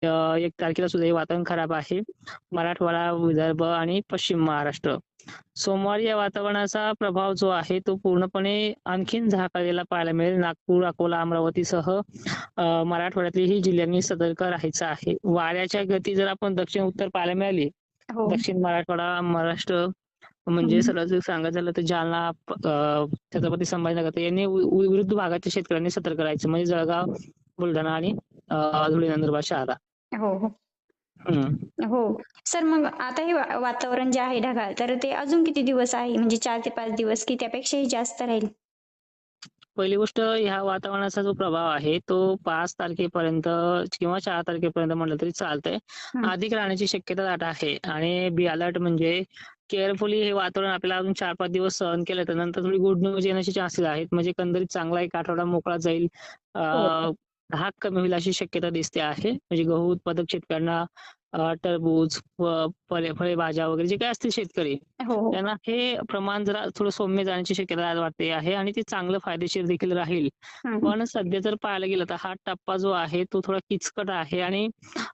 1 तारखेला सुद्धा हे वातावरण खराब आहे. मराठवाडा, विदर्भ आणि पश्चिम महाराष्ट्र. सोमवारी या वातावरणाचा प्रभाव जो आहे तो पूर्णपणे आणखीन झाकळलेला पाहायला मिळेल. नागपूर, अकोला, अमरावतीसह मराठवाड्यातीलही जिल्ह्यांनी सतर्क राहायचं आहे. वाऱ्याच्या गती जर आपण दक्षिण-उत्तर पाहायला मिळाली, हो. दक्षिण मराठवाडा, महाराष्ट्र म्हणजे हं. सरळ जर सांगायचं झालं तर जालना, छत्रपती संभाजीनगर तर यांनी विरुद्ध भागाच्या शेतकऱ्यांनी सतर्क राहायचं. म्हणजे जळगाव, बुलढाणा आणि धुळे, नंदुरबार, शहादा. हो, हो. हं. हो. सर मग आता हे वातावरण जे आहे ढगाळ, तर ते अजून किती दिवस आहे? म्हणजे 4 ते 5 दिवस की त्यापेक्षाही जास्त राहील? पहिली गोष्ट ह्या वातावरणाचा जो प्रभाव आहे तो 5 तारखेपर्यंत किंवा 4 तारखेपर्यंत म्हटलं तरी चालतंय. हं. अधिक राहण्याची शक्यता दाट आहे आणि बी अलर्ट म्हणजे केअरफुली हे वातावरण आपल्याला अजून 4-5 दिवस सहन केलं तर नंतर थोडी गुड न्यूज येण्याचे चान्सेस आहेत. म्हणजे एकंदरीत चांगला एक आठवडा मोकळा जाईल. हो. धाक कमी होईल अशी शक्यता दिसते आहे. म्हणजे गहू उत्पादक शेतकऱ्यांना टरबूज व फळभाज्या वगैरे जे काही असतील शेतकरी हो, हो. त्यांना हे प्रमाण जरा थोडं सौम्य जाण्याची शक्यता आज वाटते आहे आणि ते चांगलं फायदेशीर देखील राहील. हं, हं. पण सध्या जर पाहायला गेलं तर हा टप्पा जो आहे तो थोडा किचकट आहे आणि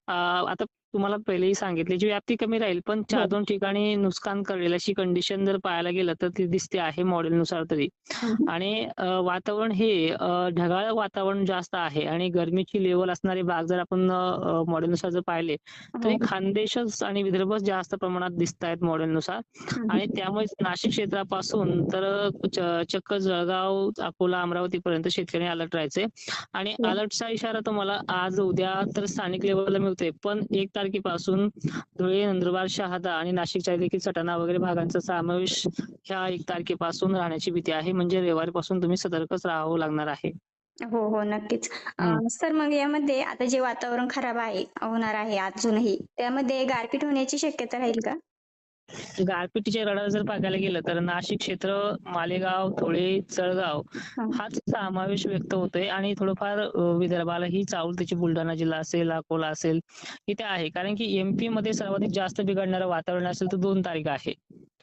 आता तुम्हाला पहिलेही सांगितले जी व्याप्ती कमी राहील पण हो. 4-2 ठिकाणी नुकसान करेल अशी कंडिशन जर पाहायला गेलं तर ती दिसते आहे मॉडेलनुसार तरी. हं, हं. आणि वातावरण हे ढगाळ वातावरण जास्त आहे आणि गरमीची लेव्हल असणारे भाग जर आपण मॉडेलनुसार जर पाहिले तर हो, हे हो. खानदेशच आणि विदर्भच जास्त प्रमाणात दिसत आहेत मॉडेलनुसार. हं, आणि हं. त्यामुळेच नाशिक क्षेत्रापासून तर चक्क जळगाव, अकोला, अमरावतीपर्यंत शेतकरी अलर्ट राहायचे. आणि हो. अलर्टचा इशारा तुम्हाला आज, उद्या तर स्थानिक लेव्हलला मिळतोय. पण 1 तारखेपासून धुळे, नंदुरबार, शहादा आणि नाशिकच्या देखील सटाणा वगैरे भागांचा समावेश ह्या 1 तारखेपासून राहण्याची भीती आहे. म्हणजे रविवारपासून तुम्ही सतर्कच राहावं लागणार आहे. हो, हो. नक्कीच. हं. सर मग यामध्ये आता जे वातावरण खराब आहे, होणार आहे अजूनही, त्यामध्ये गारपीट होण्याची शक्यता राहील का? गारपिटीचे रडार जर बघायला गेलं तर नाशिक क्षेत्र, मालेगाव, धुळे, जळगाव हं. हाच समावेश व्यक्त होतोय आणि थोडंफार विदर्भालाही चावल त्याची बुलढाणा जिल्हा असेल, अकोला असेल इथे आहे. कारण की एमपी मध्ये सर्वाधिक जास्त बिघडणारं वातावरण असेल तर 2 तारीख आहे.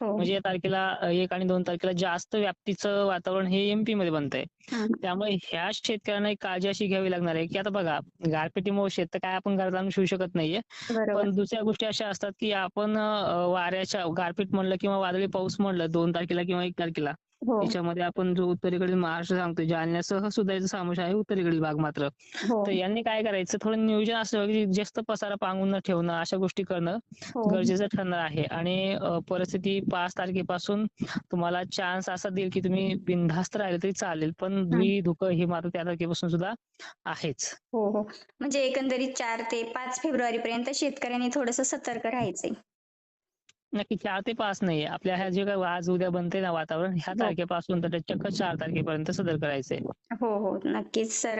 हो. म्हणजे या तारखेला 1 आणि 2 तारखेला जास्त व्याप्तीचं वातावरण हे एमपी मध्ये बनतंय. हं. त्यामुळे ह्या शेतकऱ्यांना एक काळजी अशी घ्यावी लागणार आहे, की आता बघा गारपिटीमुळे शेत तर काय आपण घरात आणून शिवू शकत नाहीये. बरोबर. पण दुसऱ्या गोष्टी अशा असतात, की आपण वाऱ्याच्या गारपीट म्हणलं किंवा वादळी पाऊस म्हणलं 2 तारखेला किंवा 1 तारखेला हो. याच्यामध्ये आपण जो उत्तरेकडील महाराष्ट्र सांगतोय जालन्यासह सुद्धा याचा समावेश आहे उत्तरेकडील भाग मात्र. हो. तर यांनी काय करायचं थोडं नियोजन असं की जास्त पसारा पांगून न ठेवणं अशा गोष्टी करणं हो. गरजेचं ठरणार आहे. आणि परिस्थिती 5 तारखेपासून तुम्हाला चान्स असा देईल, की तुम्ही बिनधास्त राहिले तरी चालेल. पण हं. धुई-धुकं हे मात्र त्या तारखेपासून सुद्धा आहेच. हो, हो. म्हणजे एकंदरीत 4 ते 5 फेब्रुवारीपर्यंत शेतकऱ्यांनी थोडंसं सतर्क राहायचंय. नक्की 4 ते 5 नाहीये. आपल्या ह्या जे काही आज उद्या बनते ना वातावरण ह्या हो. तारखेपासून तर चक्क 4 तारखेपर्यंत सदर करायचंय. हो, हो. नक्कीच सर.